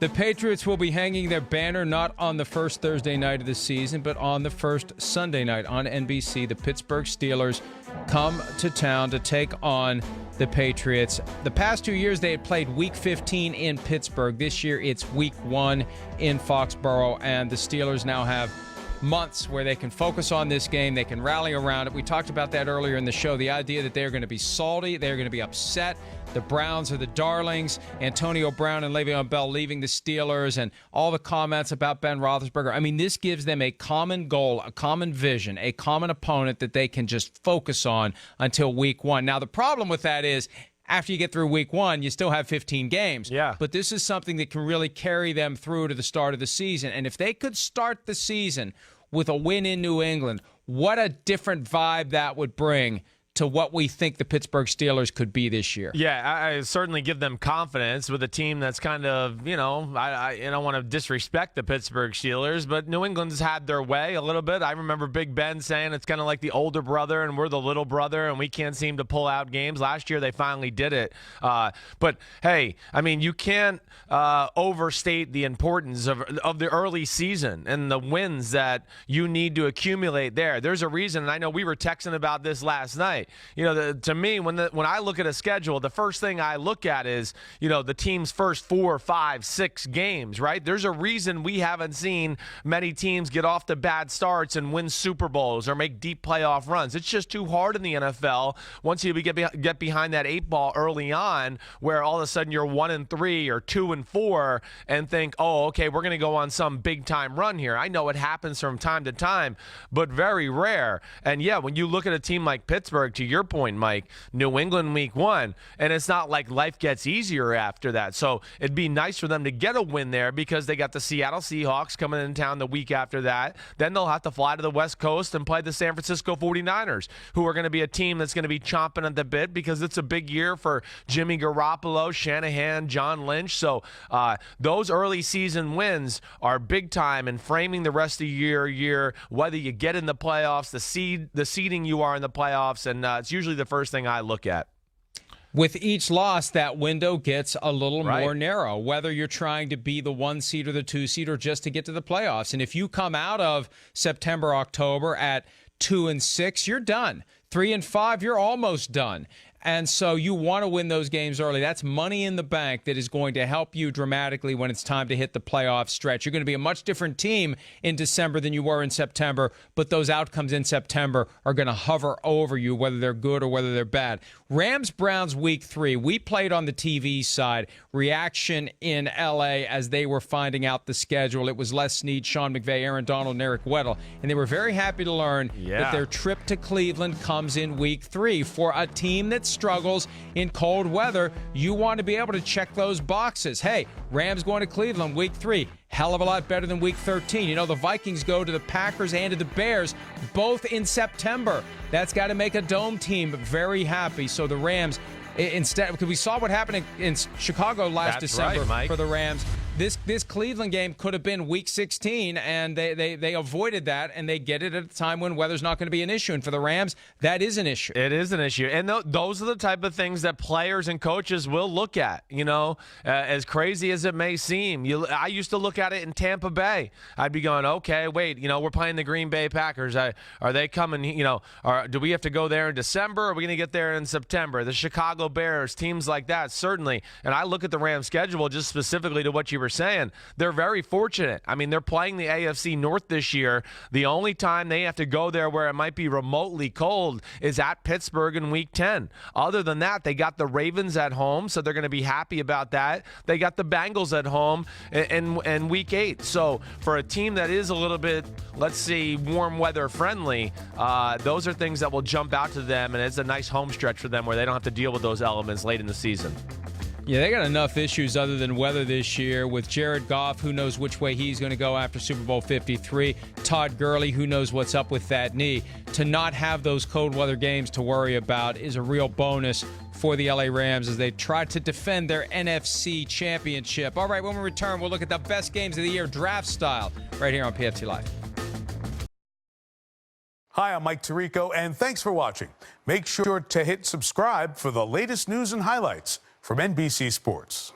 The Patriots will be hanging their banner not on the first Thursday night of the season, but on the first Sunday night on NBC. The Pittsburgh Steelers come to town to take on the Patriots. The past 2 years, they had played Week 15 in Pittsburgh. This year, it's Week 1 in Foxborough, and the Steelers now have months where they can focus on this game. They can rally around it. We talked about that earlier in the show, the idea that they're going to be salty, they're going to be upset. The Browns are the darlings. Antonio Brown and Le'Veon Bell leaving the Steelers, and all the comments about Ben Roethlisberger. I mean, this gives them a common goal, a common vision, a common opponent that they can just focus on until Week 1. Now, the problem with that is, after you get through Week 1, you still have 15 games. Yeah. But this is something that can really carry them through to the start of the season. And if they could start the season with a win in New England, what a different vibe that would bring to what we think the Pittsburgh Steelers could be this year. Yeah, I certainly give them confidence with a team that's kind of, I don't want to disrespect the Pittsburgh Steelers, but New England's had their way a little bit. I remember Big Ben saying it's kind of like the older brother and we're the little brother and we can't seem to pull out games. Last year they finally did it. But, hey, I mean, you can't overstate the importance of the early season and the wins that you need to accumulate there. There's a reason, and I know we were texting about this last night. To me, when I look at a schedule, the first thing I look at is, the team's first 4, 5, 6 games, right? There's a reason we haven't seen many teams get off to bad starts and win Super Bowls or make deep playoff runs. It's just too hard in the NFL once you get behind that 8 ball early on, where all of a sudden you're 1-3 or 2-4 and think, oh, okay, we're going to go on some big time run here. I know it happens from time to time, but very rare. And yeah, when you look at a team like Pittsburgh, to your point, Mike, New England Week 1, and it's not like life gets easier after that. So it'd be nice for them to get a win there because they got the Seattle Seahawks coming in town the week after that. Then they'll have to fly to the West Coast and play the San Francisco 49ers, who are going to be a team that's going to be chomping at the bit because it's a big year for Jimmy Garoppolo, Shanahan, John Lynch. So those early season wins are big time in framing the rest of the year, whether you get in the playoffs, the seeding you are in the playoffs, and it's usually the first thing I look at. With each loss, that window gets a little more narrow, whether you're trying to be the 1 seed or the 2 seed or just to get to the playoffs. And if you come out of September, October at 2-6, you're done. 3-5, you're almost done. And so you want to win those games early. That's money in the bank that is going to help you dramatically when it's time to hit the playoff stretch. You're going to be a much different team in December than you were in September, but those outcomes in September are going to hover over you, whether they're good or whether they're bad. Rams-Browns Week 3, we played on the TV side. Reaction in L.A. as they were finding out the schedule. It was Les Snead, Sean McVay, Aaron Donald, and Eric Weddle. And they were very happy to learn that their trip to Cleveland comes in Week 3. For a team that struggles in cold weather, you want to be able to check those boxes. Hey, Rams going to Cleveland Week 3. Hell of a lot better than Week 13. The Vikings go to the Packers and to the Bears, both in September. That's got to make a dome team very happy. So the Rams, instead, because we saw what happened in Chicago last December for the Rams. This Cleveland game could have been Week 16, and they avoided that, and they get it at a time when weather's not going to be an issue. And for the Rams, that is an issue. It is an issue. And those are the type of things that players and coaches will look at, as crazy as it may seem. I used to look at it in Tampa Bay. I'd be going, okay, wait, we're playing the Green Bay Packers. Are they coming, do we have to go there in December, or are we going to get there in September? The Chicago Bears, teams like that, certainly. And I look at the Rams schedule just specifically to what you were saying. They're very fortunate. I mean, they're playing the AFC North this year. The only time they have to go there where it might be remotely cold is at Pittsburgh in Week 10. Other than that, they got the Ravens at home, so they're going to be happy about that. They got the Bengals at home in Week 8. So for a team that is a little bit, let's see, warm weather friendly, those are things that will jump out to them, and it's a nice home stretch for them where they don't have to deal with those elements late in the season. Yeah, they got enough issues other than weather this year with Jared Goff, who knows which way he's going to go after Super Bowl 53. Todd Gurley, who knows what's up with that knee. To not have those cold weather games to worry about is a real bonus for the LA Rams as they try to defend their NFC championship. All right, when we return, we'll look at the best games of the year draft style right here on PFT Live. Hi, I'm Mike Tirico, and thanks for watching. Make sure to hit subscribe for the latest news and highlights from NBC Sports.